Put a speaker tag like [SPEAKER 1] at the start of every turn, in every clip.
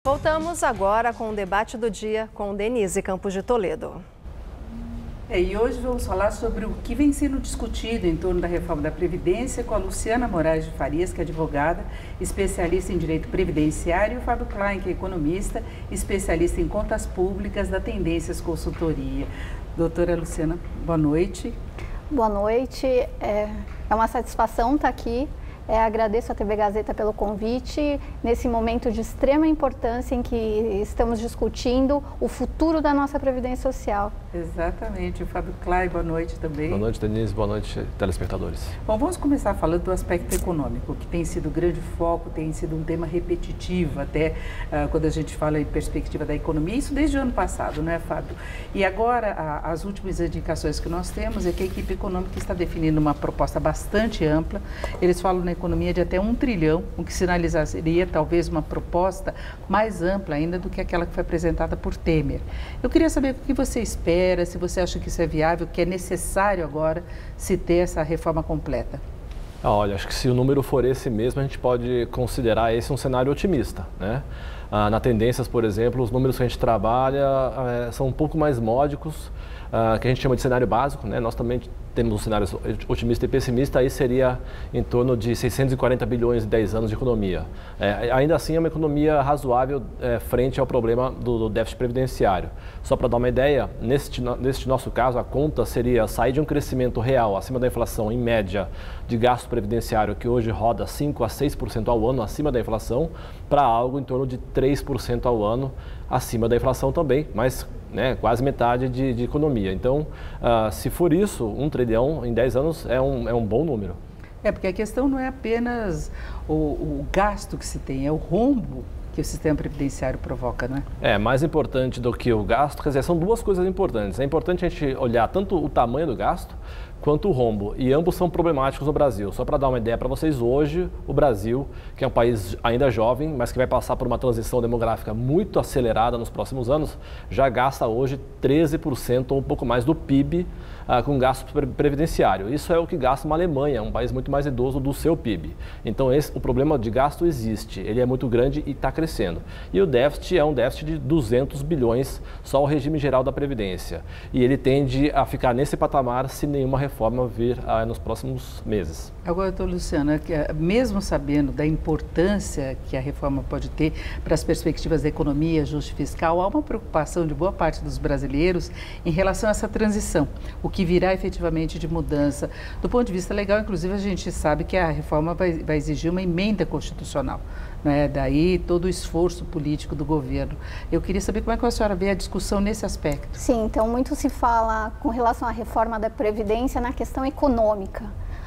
[SPEAKER 1] Voltamos agora com o debate do dia com Denise Campos de Toledo.
[SPEAKER 2] E hoje vamos falar sobre o que vem sendo discutido em torno da reforma da Previdência com a Luciana Moraes de Farias, que é advogada, especialista em direito previdenciário, e o Fábio Klein, que é economista, especialista em contas públicas da Tendências Consultoria. Doutora Luciana, boa noite.
[SPEAKER 3] Boa noite, é uma satisfação estar aqui. Agradeço à TV Gazeta pelo convite, nesse momento de extrema importância em que estamos discutindo o futuro da nossa Previdência Social.
[SPEAKER 2] Exatamente. O Fábio Klein, boa noite também.
[SPEAKER 4] Boa noite, Denise. Boa noite, telespectadores.
[SPEAKER 2] Bom, vamos começar falando do aspecto econômico, que tem sido grande foco, tem sido um tema repetitivo até quando a gente fala em perspectiva da economia, isso desde o ano passado, não é, Fábio? E agora, as últimas indicações que nós temos é que a equipe econômica está definindo uma proposta bastante ampla. Eles falam na economia de até 1 trilhão, o que sinalizaria talvez uma proposta mais ampla ainda do que aquela que foi apresentada por Temer. Eu queria saber o que você espera, se você acha que isso é viável, que é necessário agora se ter essa reforma completa.
[SPEAKER 4] Olha, acho que se o número for esse mesmo, a gente pode considerar esse um cenário otimista, né? Na Tendências, por exemplo, os números que a gente trabalha são um pouco mais módicos, que a gente chama de cenário básico, né? Nós também temos um cenário otimista e pessimista, aí seria em torno de 640 bilhões em 10 anos de economia. Ainda assim é uma economia razoável frente ao problema do déficit previdenciário. Só para dar uma ideia, neste nosso caso, a conta seria sair de um crescimento real acima da inflação, em média, de gasto previdenciário, que hoje roda 5% a 6% ao ano, acima da inflação, para algo em torno de 3% ao ano, acima da inflação também, mas quase metade de economia. Então, se for isso, 1 trilhão em 10 anos é um bom número.
[SPEAKER 2] Porque a questão não é apenas o gasto que se tem, é o rombo que o sistema previdenciário provoca, não é?
[SPEAKER 4] Mais importante do que o gasto, quer dizer, são duas coisas importantes. É importante a gente olhar tanto o tamanho do gasto quanto o rombo, e ambos são problemáticos no Brasil. Só para dar uma ideia para vocês, hoje o Brasil, que é um país ainda jovem, mas que vai passar por uma transição demográfica muito acelerada nos próximos anos, já gasta hoje 13% ou um pouco mais do PIB com gasto previdenciário. Isso é o que gasta uma Alemanha, um país muito mais idoso, do seu PIB. Então o problema de gasto existe, ele é muito grande e está crescendo. E o déficit é um déficit de 200 bilhões, só o regime geral da Previdência. E ele tende a ficar nesse patamar se nenhuma reforma vir nos próximos meses.
[SPEAKER 2] Agora, doutor Luciana, mesmo sabendo da importância que a reforma pode ter para as perspectivas da economia, ajuste fiscal, há uma preocupação de boa parte dos brasileiros em relação a essa transição, o que virá efetivamente de mudança. Do ponto de vista legal, inclusive, a gente sabe que a reforma vai exigir uma emenda constitucional, né? Daí todo o esforço político do governo. Eu queria saber como é que a senhora vê a discussão nesse aspecto.
[SPEAKER 3] Sim, então muito se fala com relação à reforma da Previdência na questão econômica.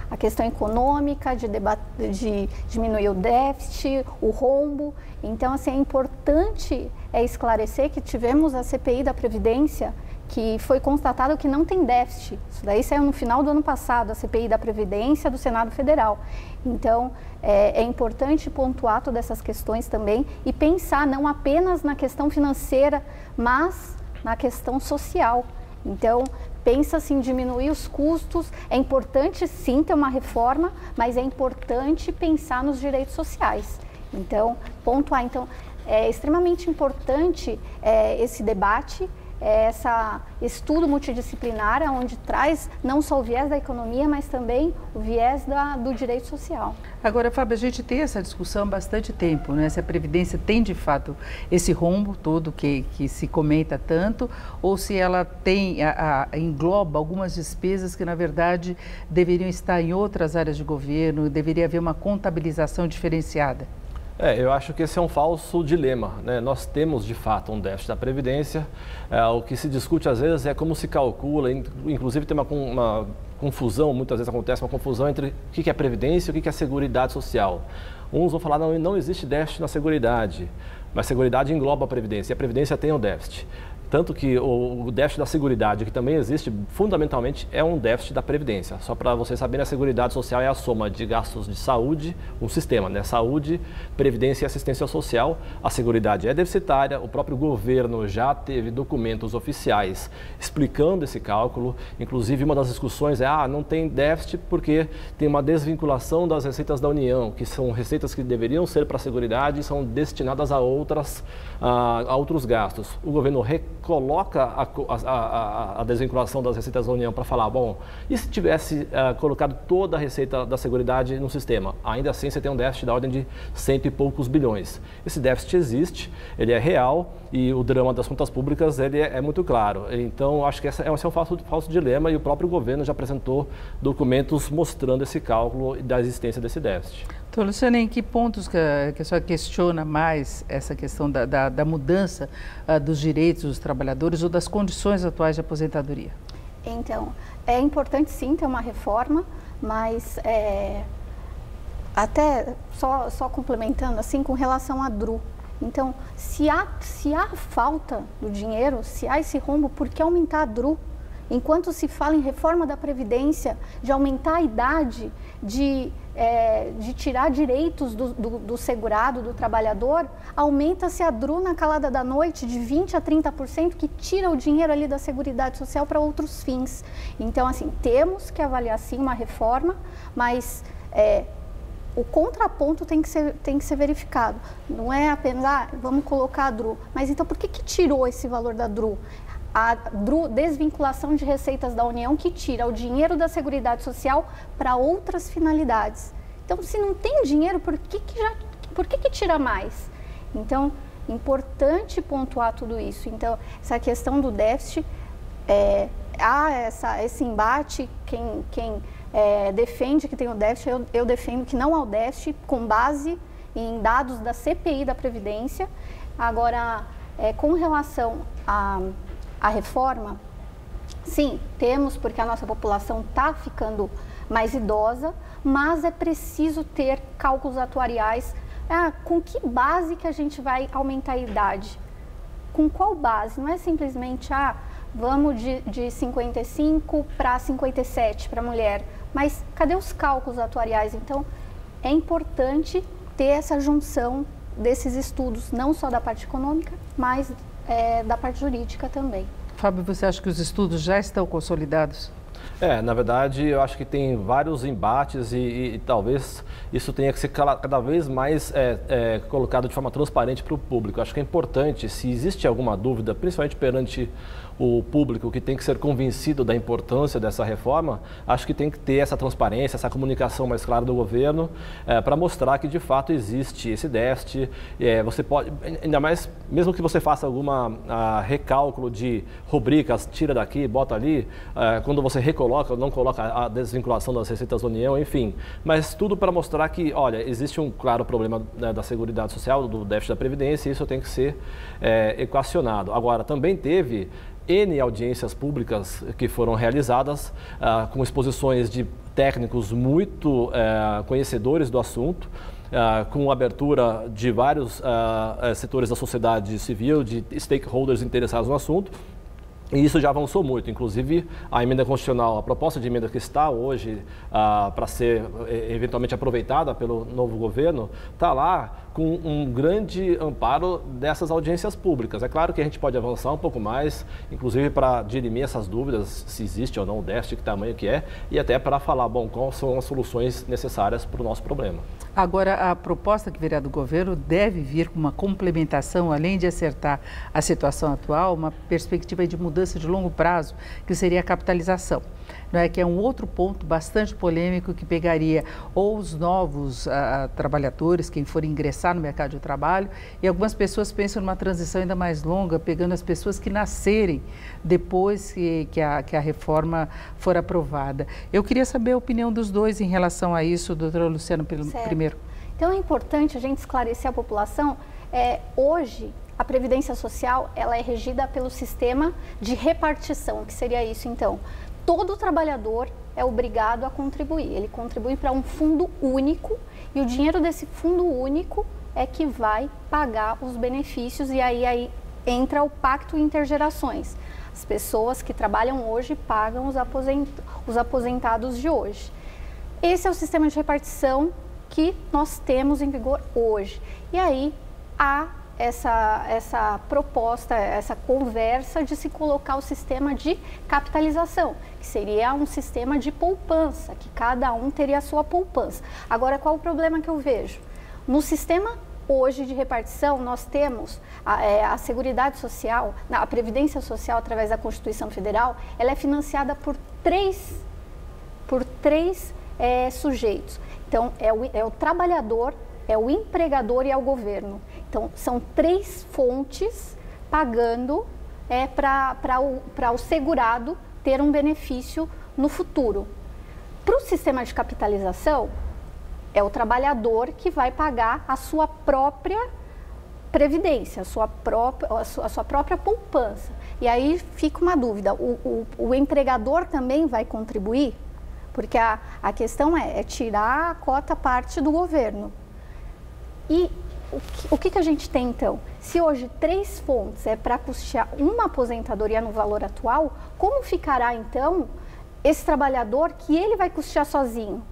[SPEAKER 3] A questão econômica, de diminuir o déficit, o rombo. Então, assim, é importante esclarecer que tivemos a CPI da Previdência, que foi constatado que não tem déficit. Isso daí saiu no final do ano passado, a CPI da Previdência do Senado Federal. Então, é importante pontuar todas essas questões também e pensar não apenas na questão financeira, mas na questão social. Então, pensa-se em diminuir os custos. É importante, sim, ter uma reforma, mas é importante pensar nos direitos sociais. Então, pontuar. Então, é extremamente importante esse debate, esse estudo multidisciplinar, onde traz não só o viés da economia, mas também o viés do direito social.
[SPEAKER 2] Agora, Fábio, a gente tem essa discussão há bastante tempo, né? Se a Previdência tem, de fato, esse rombo todo que se comenta tanto, ou se ela engloba algumas despesas que, na verdade, deveriam estar em outras áreas de governo, deveria haver uma contabilização diferenciada.
[SPEAKER 4] Eu acho que esse é um falso dilema, né? Nós temos, de fato, um déficit da Previdência. O que se discute, às vezes, é como se calcula, inclusive tem uma confusão, muitas vezes acontece uma confusão entre o que é Previdência e o que é Seguridade Social. Uns vão falar, não existe déficit na Seguridade, mas a Seguridade engloba a Previdência, e a Previdência tem o déficit. Tanto que o déficit da Seguridade, que também existe, fundamentalmente é um déficit da Previdência. Só para vocês saberem, a Seguridade Social é a soma de gastos de saúde, um sistema, né? Saúde, Previdência e Assistência Social. A Seguridade é deficitária, o próprio governo já teve documentos oficiais explicando esse cálculo. Inclusive, uma das discussões é, não tem déficit porque tem uma desvinculação das receitas da União, que são receitas que deveriam ser para a Seguridade e são destinadas a outros gastos. O governo recoloca a desvinculação das receitas da União para falar, bom, e se tivesse colocado toda a receita da Seguridade no sistema? Ainda assim, você tem um déficit da ordem de 100 e poucos bilhões. Esse déficit existe, ele é real e o drama das contas públicas ele é muito claro. Então, acho que esse é um falso dilema e o próprio governo já apresentou documentos mostrando esse cálculo da existência desse déficit.
[SPEAKER 2] Então, Luciana, em que pontos que a senhora questiona mais essa questão da mudança dos direitos dos trabalhadores ou das condições atuais de aposentadoria?
[SPEAKER 3] Então, é importante sim ter uma reforma, mas até só complementando assim com relação à DRU. Então, se há falta do dinheiro, se há esse rombo, por que aumentar a DRU? Enquanto se fala em reforma da Previdência, de aumentar a idade, de tirar direitos do segurado, do trabalhador, aumenta-se a DRU na calada da noite de 20% a 30%, que tira o dinheiro ali da Seguridade Social para outros fins. Então, assim, temos que avaliar sim uma reforma, mas o contraponto tem que ser verificado. Não é apenas, vamos colocar a DRU, mas então por que tirou esse valor da DRU? A desvinculação de receitas da União que tira o dinheiro da Seguridade Social para outras finalidades. Então, se não tem dinheiro, por que tira mais? Então, importante pontuar tudo isso. Então, essa questão do déficit, há esse embate, quem defende que tem o déficit, eu defendo que não há o déficit, com base em dados da CPI da Previdência. Agora, com relação a reforma, sim, temos, porque a nossa população está ficando mais idosa, mas é preciso ter cálculos atuariais. Com que base que a gente vai aumentar a idade? Com qual base? Não é simplesmente, vamos de 55 para 57 para a mulher, mas cadê os cálculos atuariais? Então, é importante ter essa junção desses estudos, não só da parte econômica, mas da parte jurídica também.
[SPEAKER 2] Fábio, você acha que os estudos já estão consolidados?
[SPEAKER 4] Na verdade, eu acho que tem vários embates e talvez isso tenha que ser cada vez mais colocado de forma transparente para o público. Eu acho que é importante, se existe alguma dúvida, principalmente perante o público que tem que ser convencido da importância dessa reforma, acho que tem que ter essa transparência, essa comunicação mais clara do governo para mostrar que de fato existe esse déficit. Você pode, ainda mais, mesmo que você faça alguma recálculo de rubricas, tira daqui, bota ali, quando você recoloca ou não coloca a desvinculação das receitas da União, enfim. Mas tudo para mostrar que, olha, existe um claro problema da Seguridade Social, do déficit da Previdência, e isso tem que ser equacionado. Agora, também teve N audiências públicas que foram realizadas com exposições de técnicos muito conhecedores do assunto, com abertura de vários setores da sociedade civil, de stakeholders interessados no assunto. E isso já avançou muito, inclusive a emenda constitucional, a proposta de emenda que está hoje para ser eventualmente aproveitada pelo novo governo, está lá com um grande amparo dessas audiências públicas. É claro que a gente pode avançar um pouco mais, inclusive para dirimir essas dúvidas, se existe ou não o déficit, que tamanho que é, e até para falar, bom, quais são as soluções necessárias para o nosso problema.
[SPEAKER 2] Agora, a proposta que virá do governo deve vir com uma complementação, além de acertar a situação atual, uma perspectiva de mudança de longo prazo, que seria a capitalização. Que é um outro ponto bastante polêmico que pegaria ou os novos trabalhadores, quem for ingressar no mercado de trabalho, e algumas pessoas pensam numa transição ainda mais longa, pegando as pessoas que nascerem depois que a reforma for aprovada. Eu queria saber a opinião dos dois em relação a isso, doutora Luciana, primeiro.
[SPEAKER 3] Então é importante a gente esclarecer a população. Hoje, a Previdência Social ela é regida pelo sistema de repartição, que seria isso, então. Todo trabalhador é obrigado a contribuir. Ele contribui para um fundo único e o dinheiro desse fundo único é que vai pagar os benefícios e aí entra o Pacto Intergerações. As pessoas que trabalham hoje pagam os aposentados de hoje. Esse é o sistema de repartição que nós temos em vigor hoje. E aí há essa proposta, essa conversa de se colocar o sistema de capitalização, que seria um sistema de poupança, que cada um teria a sua poupança. Agora, qual o problema que eu vejo? No sistema hoje de repartição, nós temos a Seguridade Social, a Previdência Social, através da Constituição Federal, ela é financiada por três sujeitos. Então, é o trabalhador, é o empregador e é o governo. Então, são 3 fontes pagando para o segurado ter um benefício no futuro. Para o sistema de capitalização, é o trabalhador que vai pagar a sua própria previdência, a sua própria poupança. E aí fica uma dúvida, o empregador também vai contribuir? Porque a questão é tirar a cota parte do governo. E o que a gente tem então? Se hoje 3 fontes é para custear uma aposentadoria no valor atual, como ficará então esse trabalhador que ele vai custear sozinho?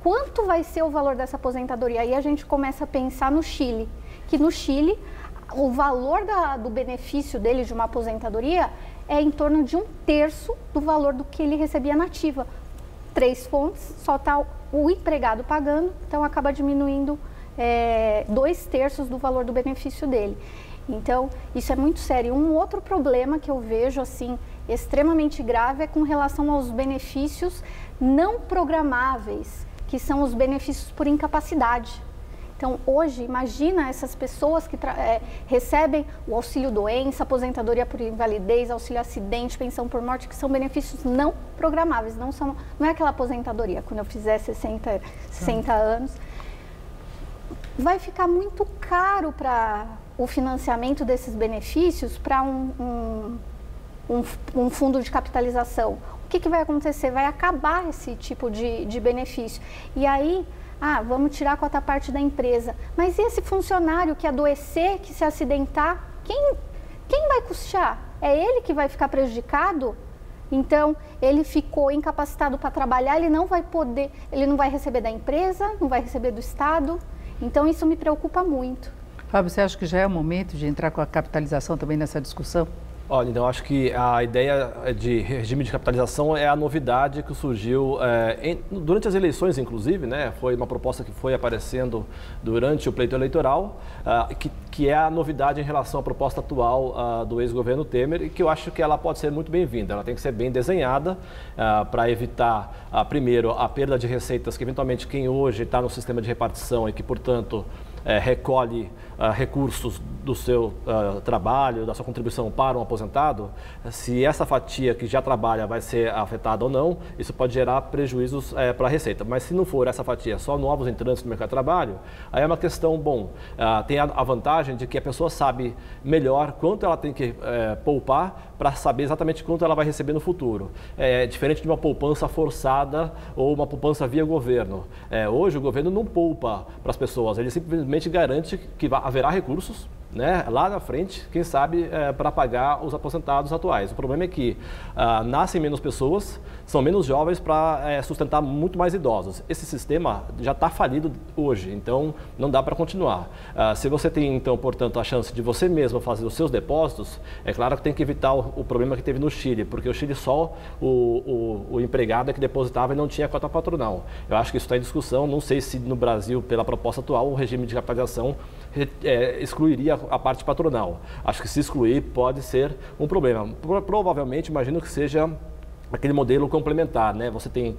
[SPEAKER 3] Quanto vai ser o valor dessa aposentadoria? Aí a gente começa a pensar no Chile, que no Chile o valor do benefício dele de uma aposentadoria é em torno de 1/3 do valor do que ele recebia na ativa. 3 fontes, só está o empregado pagando, então acaba diminuindo 2/3 do valor do benefício dele. Então, isso é muito sério. Um outro problema que eu vejo, assim, extremamente grave é com relação aos benefícios não programáveis, que são os benefícios por incapacidade. Então, hoje, imagina essas pessoas que recebem o auxílio-doença, aposentadoria por invalidez, auxílio-acidente, pensão por morte, que são benefícios não programáveis, não é aquela aposentadoria, quando eu fizer 60 anos. Vai ficar muito caro para o financiamento desses benefícios para um fundo de capitalização. O que vai acontecer? Vai acabar esse tipo de benefício. E aí, vamos tirar a cota parte da empresa. Mas e esse funcionário que adoecer, que se acidentar, quem vai custear? É ele que vai ficar prejudicado? Então, ele ficou incapacitado para trabalhar, ele não vai receber da empresa, não vai receber do Estado. Então, isso me preocupa muito.
[SPEAKER 2] Fábio, você acha que já é o momento de entrar com a capitalização também nessa discussão?
[SPEAKER 4] Olha, então, acho que a ideia de regime de capitalização é a novidade que surgiu durante as eleições, inclusive, né? Foi uma proposta que foi aparecendo durante o pleito eleitoral, que é a novidade em relação à proposta atual do ex-governo Temer, e que eu acho que ela pode ser muito bem-vinda. Ela tem que ser bem desenhada para evitar, primeiro, a perda de receitas que, eventualmente, quem hoje está no sistema de repartição e que, portanto, recolhe recursos do seu trabalho, da sua contribuição para um aposentado, se essa fatia que já trabalha vai ser afetada ou não, isso pode gerar prejuízos para a Receita. Mas se não for essa fatia só novos entrantes no mercado de trabalho, aí é uma questão, tem a vantagem de que a pessoa sabe melhor quanto ela tem que poupar para saber exatamente quanto ela vai receber no futuro. É diferente de uma poupança forçada ou uma poupança via governo. Hoje o governo não poupa para as pessoas, ele simplesmente garante que haverá recursos, né, lá na frente, quem sabe, para pagar os aposentados atuais. O problema é que nascem menos pessoas, são menos jovens para sustentar muito mais idosos. Esse sistema já está falido hoje, então não dá para continuar. Se você tem, então, portanto, a chance de você mesmo fazer os seus depósitos, é claro que tem que evitar o problema que teve no Chile, porque o Chile só o empregado é que depositava e não tinha cota patronal. Eu acho que isso está em discussão, não sei se no Brasil, pela proposta atual, o regime de capitalização excluiria a parte patronal. Acho que se excluir pode ser um problema. Provavelmente, imagino que seja aquele modelo complementar, né? Você tem,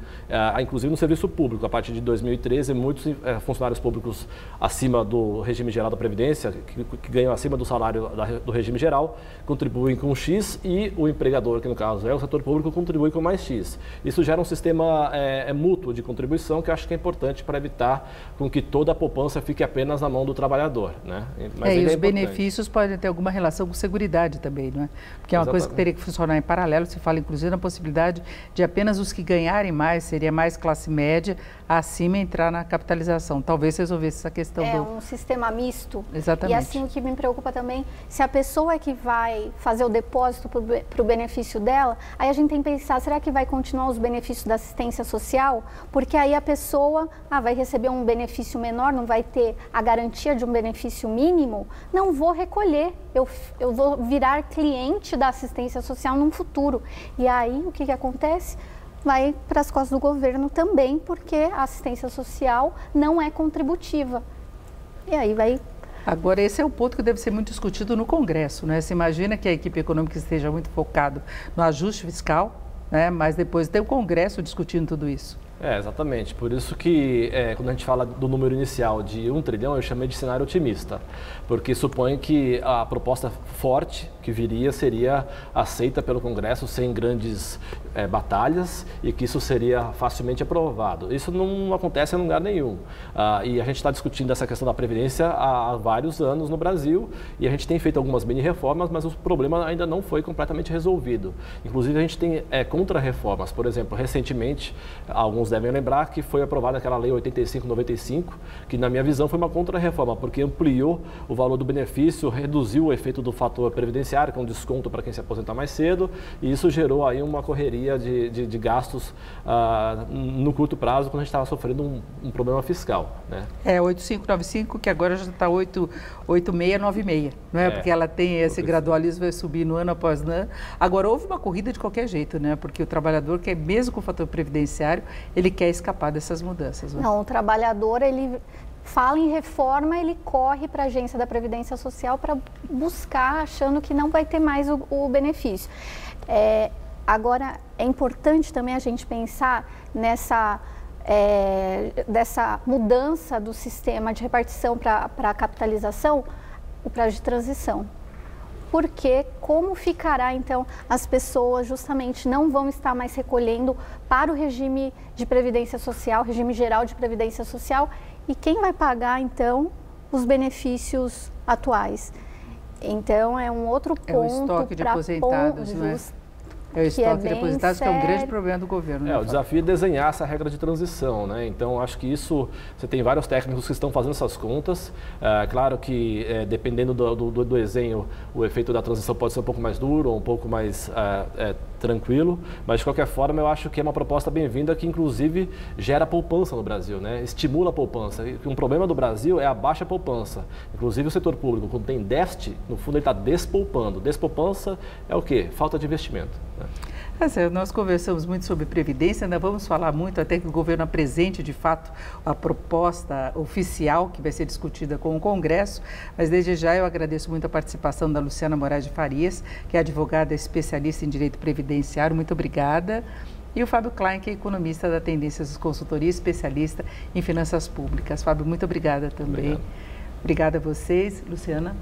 [SPEAKER 4] inclusive no serviço público, a partir de 2013, muitos funcionários públicos acima do regime geral da Previdência, que ganham acima do salário do regime geral, contribuem com X e o empregador, que no caso é o setor público, contribui com mais X. Isso gera um sistema mútuo de contribuição que eu acho que é importante para evitar com que toda a poupança fique apenas na mão do trabalhador, né? Mas
[SPEAKER 2] e os benefícios podem ter alguma relação com seguridade também, não é? Porque é uma coisa que teria que funcionar em paralelo. Se fala, inclusive, na possibilidade possibilidade de apenas os que ganharem mais, seria mais classe média, acima entrar na capitalização. Talvez resolvesse essa questão
[SPEAKER 3] um sistema misto.
[SPEAKER 2] Exatamente.
[SPEAKER 3] E assim, o que me preocupa também, se a pessoa é que vai fazer o depósito para o benefício dela, aí a gente tem que pensar, será que vai continuar os benefícios da assistência social? Porque aí a pessoa vai receber um benefício menor, não vai ter a garantia de um benefício mínimo, não vou recolher, eu vou virar cliente da assistência social num futuro. E aí, o que acontece? Vai para as costas do governo também, porque a assistência social não é contributiva. E aí vai...
[SPEAKER 2] Agora, esse é o ponto que deve ser muito discutido no Congresso, né? Você imagina que a equipe econômica esteja muito focada no ajuste fiscal, né? Mas depois tem o Congresso discutindo tudo isso.
[SPEAKER 4] Exatamente. Por isso que quando a gente fala do número inicial de 1 trilhão, eu chamei de cenário otimista, porque supõe que a proposta forte que viria seria aceita pelo Congresso sem grandes batalhas e que isso seria facilmente aprovado. Isso não acontece em lugar nenhum. E a gente está discutindo essa questão da Previdência há vários anos no Brasil e a gente tem feito algumas mini-reformas, mas o problema ainda não foi completamente resolvido. Inclusive, a gente tem contra-reformas. Por exemplo, recentemente, alguns devem lembrar que foi aprovada aquela Lei 85/95, que na minha visão foi uma contra-reforma, porque ampliou o valor do benefício, reduziu o efeito do fator previdenciário, que é um desconto para quem se aposentar mais cedo, e isso gerou aí uma correria de gastos no curto prazo, quando a gente estava sofrendo um problema fiscal, né?
[SPEAKER 2] 8595, que agora já está 8696, não é? Porque ela tem esse gradualismo, vai subir no ano após ano. Agora, houve uma corrida de qualquer jeito, né? Porque o trabalhador quer, mesmo com o fator previdenciário, ele quer escapar dessas mudanças.
[SPEAKER 3] Não, o trabalhador, ele fala em reforma, ele corre para a agência da Previdência Social para buscar, achando que não vai ter mais o benefício. Agora, é importante também a gente pensar dessa mudança do sistema de repartição para a capitalização, o prazo de transição. Porque como ficará, então, as pessoas justamente não vão estar mais recolhendo para o regime de previdência social, regime geral de previdência social, e quem vai pagar, então, os benefícios atuais? Então, é um outro ponto.
[SPEAKER 2] É o estoque de aposentados, não é? É o estoque de aposentados, que é um grande problema do governo. Né?
[SPEAKER 4] O desafio é desenhar essa regra de transição, né? Então, acho que isso, você tem vários técnicos que estão fazendo essas contas. Claro que, dependendo do desenho, o efeito da transição pode ser um pouco mais duro ou um pouco mais tranquilo, mas de qualquer forma eu acho que é uma proposta bem-vinda que inclusive gera poupança no Brasil, né? Estimula a poupança. E um problema do Brasil é a baixa poupança. Inclusive o setor público, quando tem déficit, no fundo ele está despoupando. Despoupança é o quê? Falta de investimento. Né?
[SPEAKER 2] Nós conversamos muito sobre Previdência, ainda vamos falar muito até que o governo apresente de fato a proposta oficial que vai ser discutida com o Congresso, mas desde já eu agradeço muito a participação da Luciana Moraes de Farias, que é advogada especialista em direito previdenciário, muito obrigada. E o Fábio Klein, que é economista da Tendências Consultoria, especialista em finanças públicas. Fábio, muito obrigada também. Obrigada a vocês. Luciana.